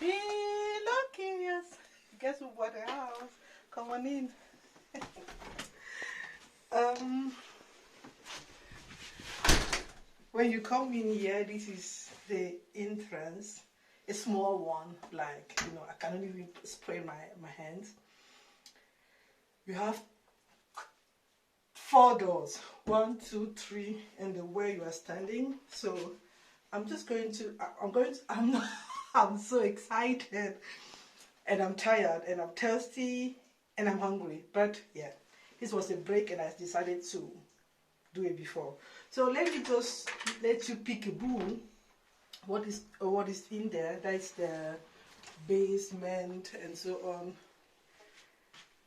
Be lucky, yes. Guess who bought the house? Come on in. um, when you come in here, this is the entrance. A small one, like, you know, I cannot even spray my hands. You have 4 doors, 1, 2, 3, and the way you are standing. So I'm just going to, I'm not, I'm so excited, and I'm tired, and I'm thirsty, and I'm hungry. But yeah, this was a break, and I decided to do it before. So let me just let you pick a boom. What is in there? That's the basement and so on.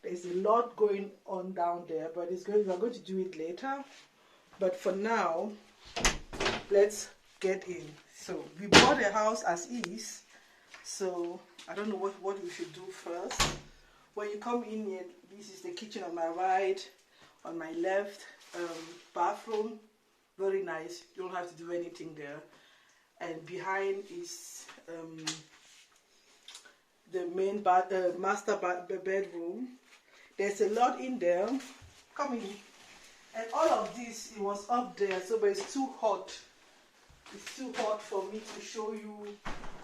There's a lot going on down there, but we're going to do it later. But for now, let's get in. So we bought a house as is. So I don't know what we should do first. When you come in here, this is the kitchen on my right, on my left, bathroom. Very nice. You don't have to do anything there. And behind is the main master bedroom. There's a lot in there. Come in. And all of this, it was up there, so but it's too hot. It's too hot for me to show you,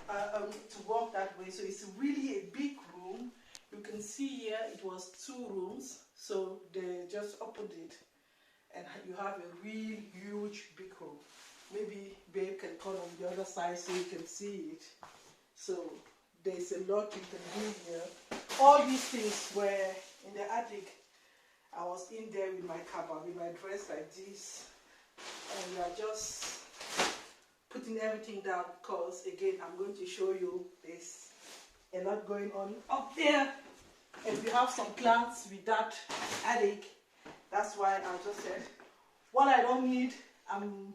to walk that way. So it's really a big room. You can see here it was 2 rooms, so they just opened it. And you have a real huge big room. Maybe babe can come on the other side so you can see it. So there's a lot you can do here. All these things were in the attic. I was in there with my cupboard, with my dress like this. And we are just putting everything down because, again, I'm going to show you there's a lot going on up there. And we have some plants with that attic. That's why I just said, what I don't need, I'm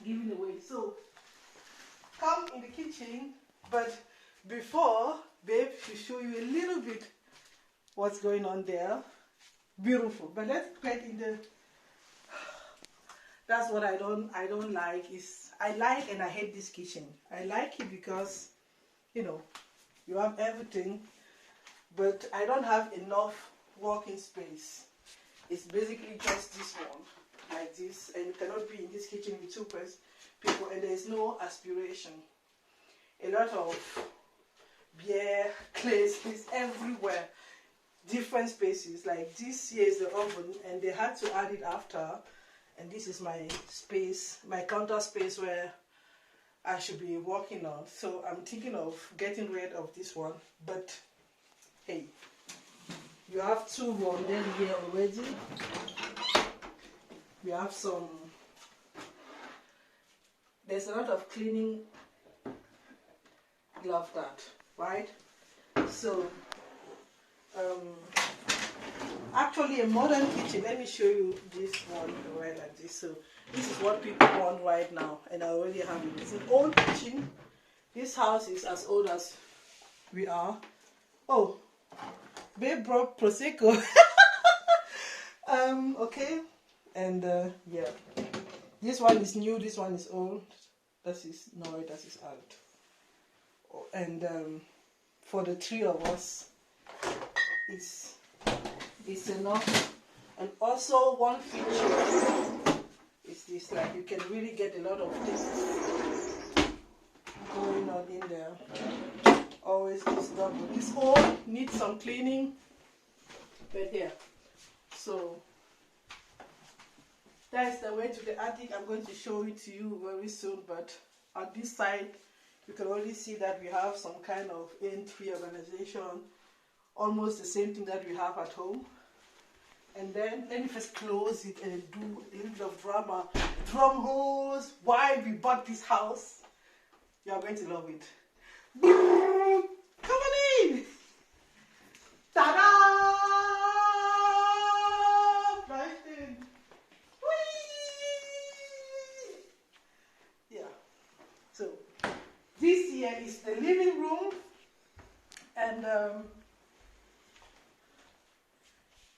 giving away. So, come in the kitchen, but before, babe should show you a little bit what's going on there. Beautiful. But let's get in the, that's what I don't like is, I like and I hate this kitchen. I like it because, you know, you have everything, but I don't have enough working space. It's basically just this one, like this, and you cannot be in this kitchen with 2 people, and there is no aspiration. A lot of beer, places everywhere, different spaces. Like this here is the oven, and they had to add it after, and this is my space, my counter space where I should be working on. So I'm thinking of getting rid of this one, but hey, you have 2 rondelles here already. We have some, there's a lot of cleaning. Love that, right? So, actually a modern kitchen. Let me show you this one right like this. So this is what people want right now, and I already have it. It's an old kitchen. This house is as old as we are. Oh, babe brought Prosecco. Okay, and yeah, this one is new, this one is old. That is neu, that is alt. And for the 3 of us, it's enough. And also one feature is this, like you can really get a lot of things going on in there. Always this double. This all needs some cleaning, but here. So that's the way to the attic. I'm going to show it to you very soon, but on this side you can already see that we have some kind of entry organization, almost the same thing that we have at home. And then let me first close it and do a little bit of drama. Drum rolls, why we bought this house. You are going to love it. Come on in! Ta-da! Right in. Whee! Yeah. So this here is the living room, and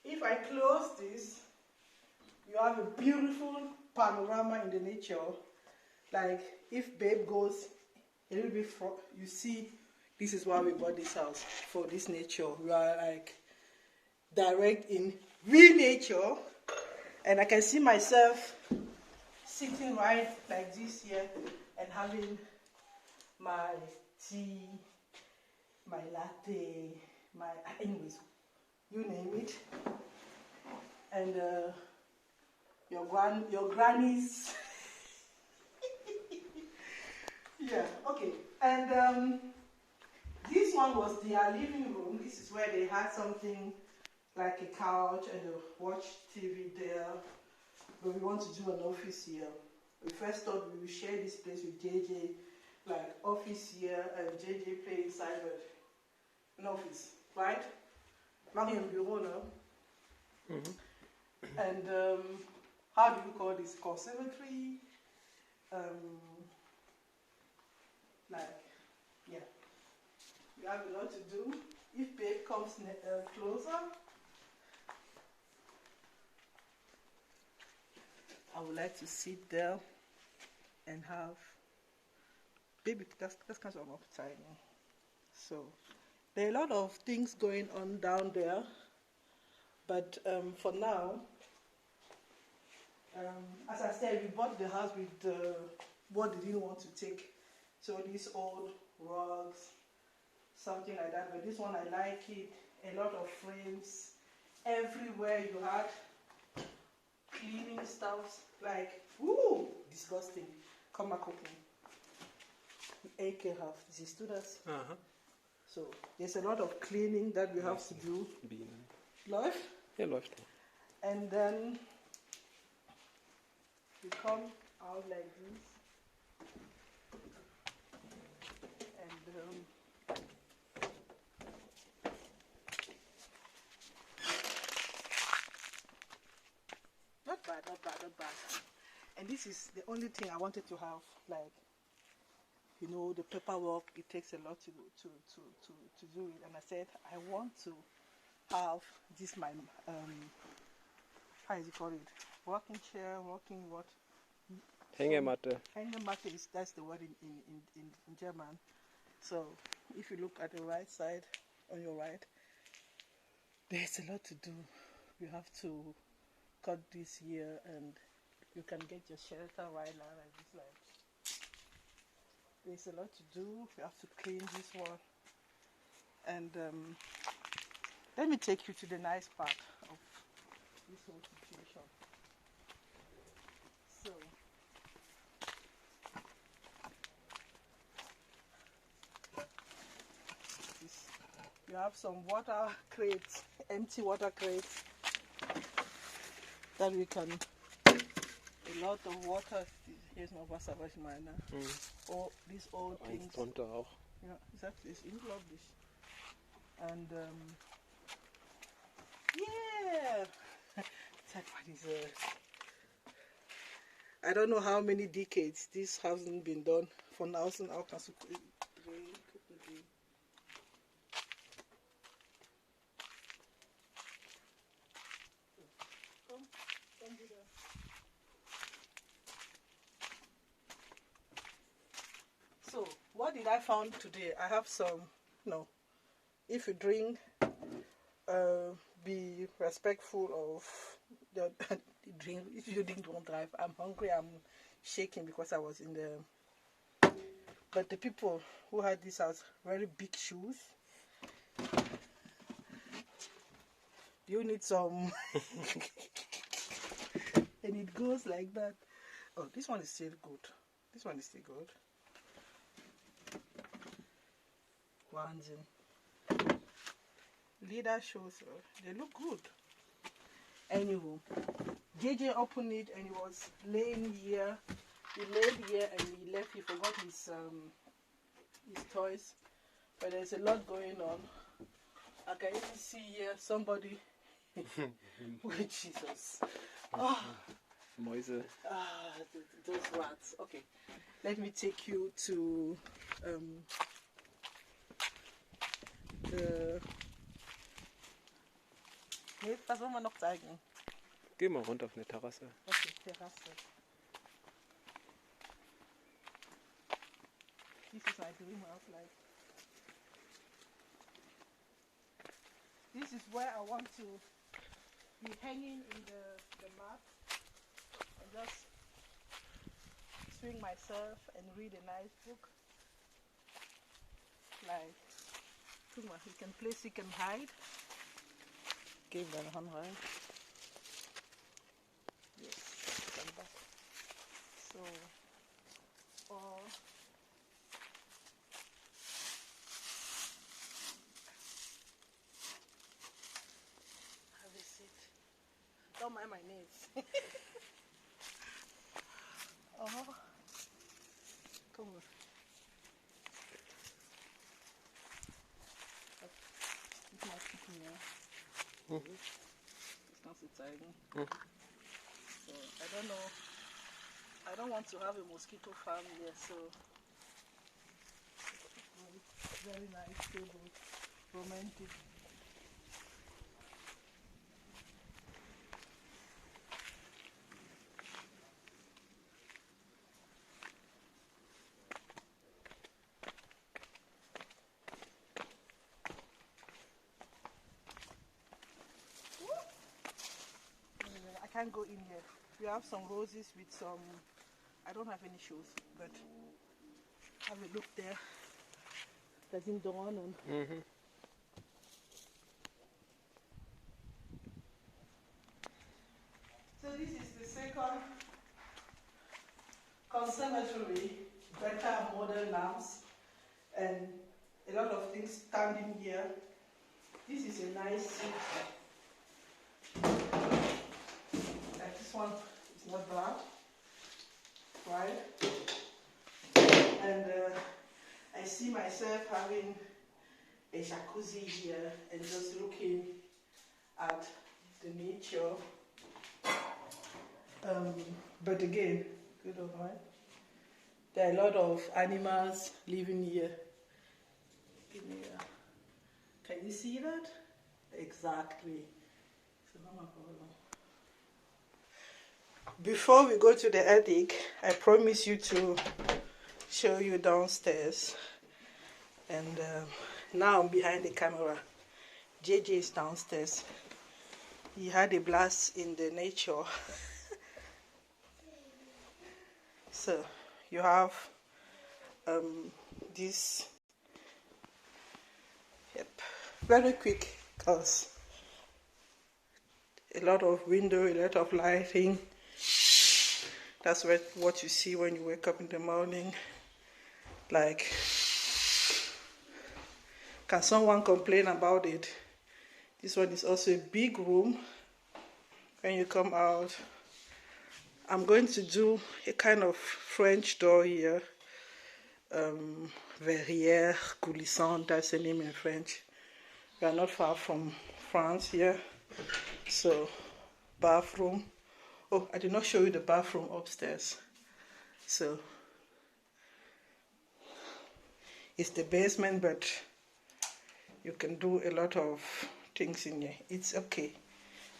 if I close this, you have a beautiful panorama in the nature. Like if babe goes a little bit, you see This is why we bought this house, for this nature. We are like direct in real nature, and I can see myself sitting right like this here and having my tea, my latte, my anyways, you name it, and your grannies. Yeah, okay, and this one was their living room. This is where they had something like a couch and a watch TV there. But we want to do an office here. We first thought we would share this place with JJ, like office here, and JJ play inside, but an office, right? Mariam Bureau now. And how do you call this? Conservatory? Like, yeah. We have a lot to do. If babe comes closer, I would like to sit there and have baby. That's kind of upside. So there are a lot of things going on down there, but for now, as I said, we bought the house with what they didn't want to take. So these old rugs, something like that. But this one I like it. A lot of frames everywhere. You had cleaning stuff, like, ooh, disgusting. Come back cooking. AK half. This is students. So there's a lot of cleaning that we have to do. Läuft? Ja, läuft. And then we come out like this. And not bad, not bad, not bad. And this is the only thing I wanted to have, like, you know, the paperwork. It takes a lot to do it. And I said I want to have this my how is it called? Working chair, working what? Hängematte. Hängematte is, that's the word in German. So if you look at the right side, on your right, there's a lot to do. You have to cut this here, and you can get your shelter right now like this. Like, there's a lot to do. You have to clean this one, and let me take you to the nice part of this whole situation. So you have some water crates, empty water crates that we can, a lot of water. Here's my Wasser, was ich meine. All these old things. Drunter auch. Ja, das ist unglaublich. And yeah, that one is I don't know how many decades this hasn't been done. Von außen auch kannst du drehen, gucken gehen. Komm wieder. So, what did I find today? I have some, no, if you drink, be respectful of the drink. If you drink, don't drive. I'm hungry, I'm shaking because I was in the, but the people who had this house, very big shoes. You need some, and it goes like that. Oh, this one is still good. This one is still good. Wahnsinn. Leader shoes, they look good. Anyway, JJ opened it and he was laying here. He laid here and he left. He forgot his toys. But there's a lot going on. I can even see here somebody. Oh, Jesus. Oh. Mäuse. Those rats. Okay, let me take you to was wollen wir noch zeigen? Geh mal runter auf eine Terrasse. Okay, Terrasse. This is my dream house, like This is where I want to be hanging in the mat and just swing myself and read a nice book. Like, guck mal, you can play seek and hide. Give that a hand right. Yes, come back. So, or have a seat. Don't mind my knees. Oh, come on. Ich mag nicht mehr. Das kannst du zeigen. So, I don't know. I don't want to have a mosquito farm here, so very nice table, romantic. I can't go in here. We have some roses with some. I don't have any shoes, but have a look there. There's in dawn and. So this is the second conservatory, better modern lamps, and a lot of things standing here. This is a nice seat. Like this one is not bad, right? And I see myself having a jacuzzi here and just looking at the nature. But again, good of mine. There are a lot of animals living here. Can you see that? Exactly. Before we go to the attic, I promise you to show you downstairs. And now I'm behind the camera. JJ is downstairs. He had a blast in the nature. So you have this. Yep, very quick because a lot of window, a lot of lighting. That's what you see when you wake up in the morning. Like, can someone complain about it? This one is also a big room. When you come out, I'm going to do a kind of French door here. Verrière coulissante, that's the name in French. We are not far from France here. So, bathroom. Oh, I did not show you the bathroom upstairs. So, it's the basement, but you can do a lot of things in here. It's okay.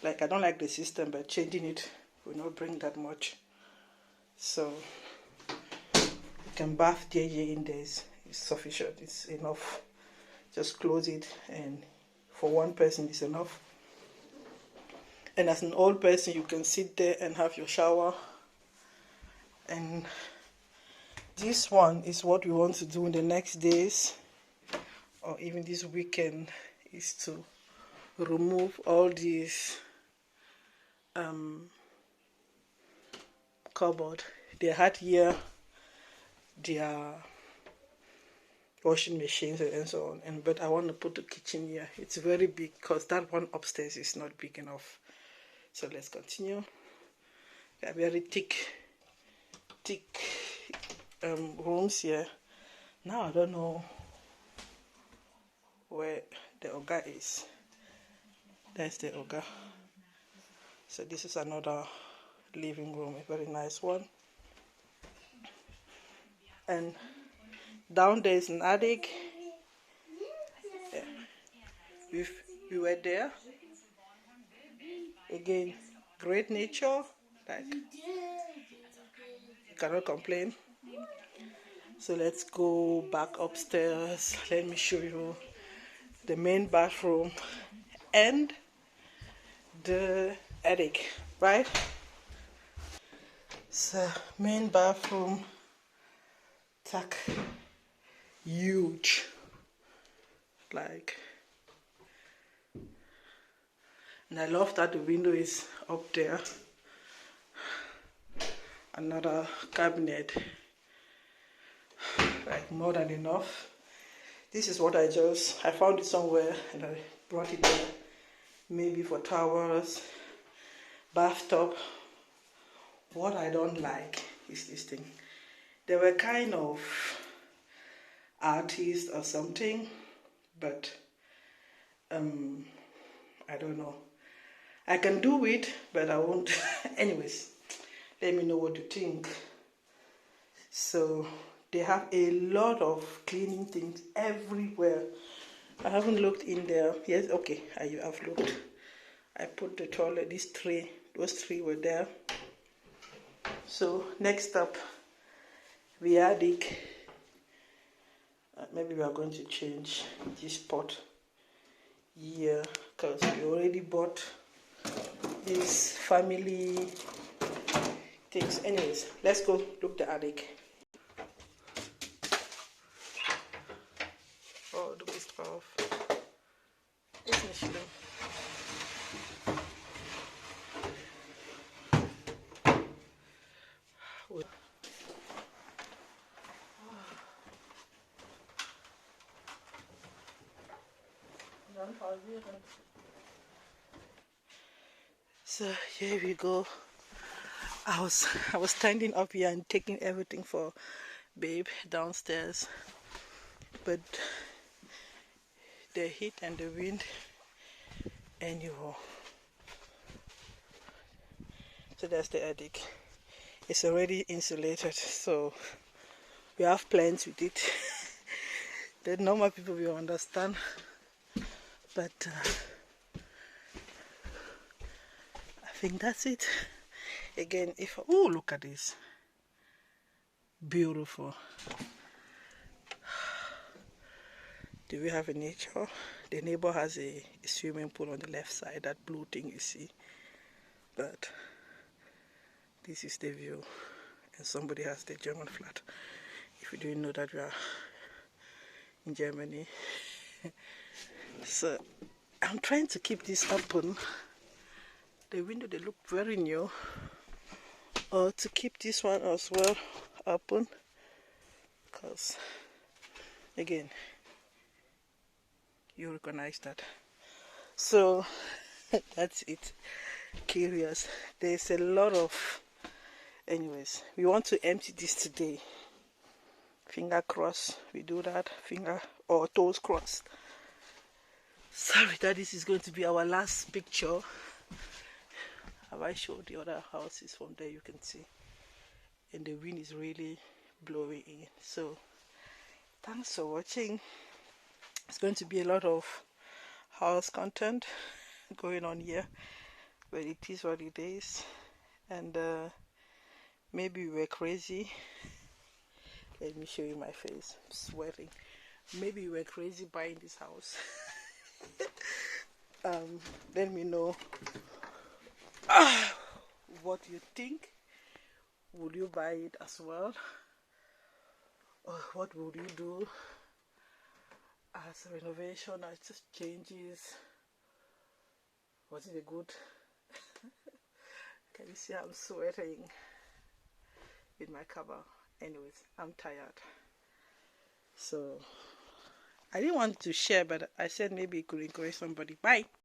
Like, I don't like the system, but changing it will not bring that much. So, you can bath JJ in there. It's sufficient. It's enough. Just close it, and for one person, it's enough. And as an old person, you can sit there and have your shower. And this one is what we want to do in the next days, or even this weekend, is to remove all these cupboard. They had here their washing machines and so on, but I want to put the kitchen here. It's very big because that one upstairs is not big enough. So let's continue. There are very thick rooms here. Now I don't know where the Oga is. That's the Oga. So this is another living room, a very nice one. And down there is an attic. Yeah. We were there. Again, great nature. Like, you cannot complain. So let's go back upstairs. Let me show you the main bathroom. and the attic, right? So main bathroom, tuck, huge, like, and I love that the window is up there. Another cabinet, like more than enough. This is what I found it somewhere and I brought it there, maybe for towels, bathtub. What I don't like is this thing. They were kind of artists or something, but I don't know. I can do it, but I won't. Anyways, let me know what you think. So they have a lot of cleaning things everywhere. I haven't looked in there. Yes, okay, I have looked. I put the toilet, those three were there. So next up, the attic. Maybe we are going to change this pot here because we already bought these family things. Anyways, let's go look the attic. Oh, du bist drauf. Ist nicht schlimm. So here we go. I was standing up here and taking everything for babe downstairs, but the heat and the wind, anyhow. So that's the attic. It's already insulated, so we have plans with it. The normal people will understand, but I think that's it. Again, oh, look at this, beautiful. Do we have a nature? The neighbor has a swimming pool on the left side, that blue thing you see. But this is the view, and somebody has the German flat. If you didn't know that we are in Germany. So I'm trying to keep this open. The window, they look very new. Or to keep this one as well open, because again, you recognize that. So that's it. Curious. There's a lot of, anyways, we want to empty this today. Finger crossed we do that, finger or toes crossed. Sorry that this is going to be our last picture. Have I showed the other houses from there? You can see, and the wind is really blowing in. So thanks for watching. It's going to be a lot of house content going on here, but it is what it is. And maybe we were crazy. Let me show you my face. I'm sweating. Maybe we were crazy buying this house. Let me know what you think. Would you buy it as well? Or what would you do as a renovation, as just changes? Was it a good? Can you see I'm sweating with my cover? Anyways, I'm tired. So I didn't want to share, but I said maybe it could encourage somebody. Bye.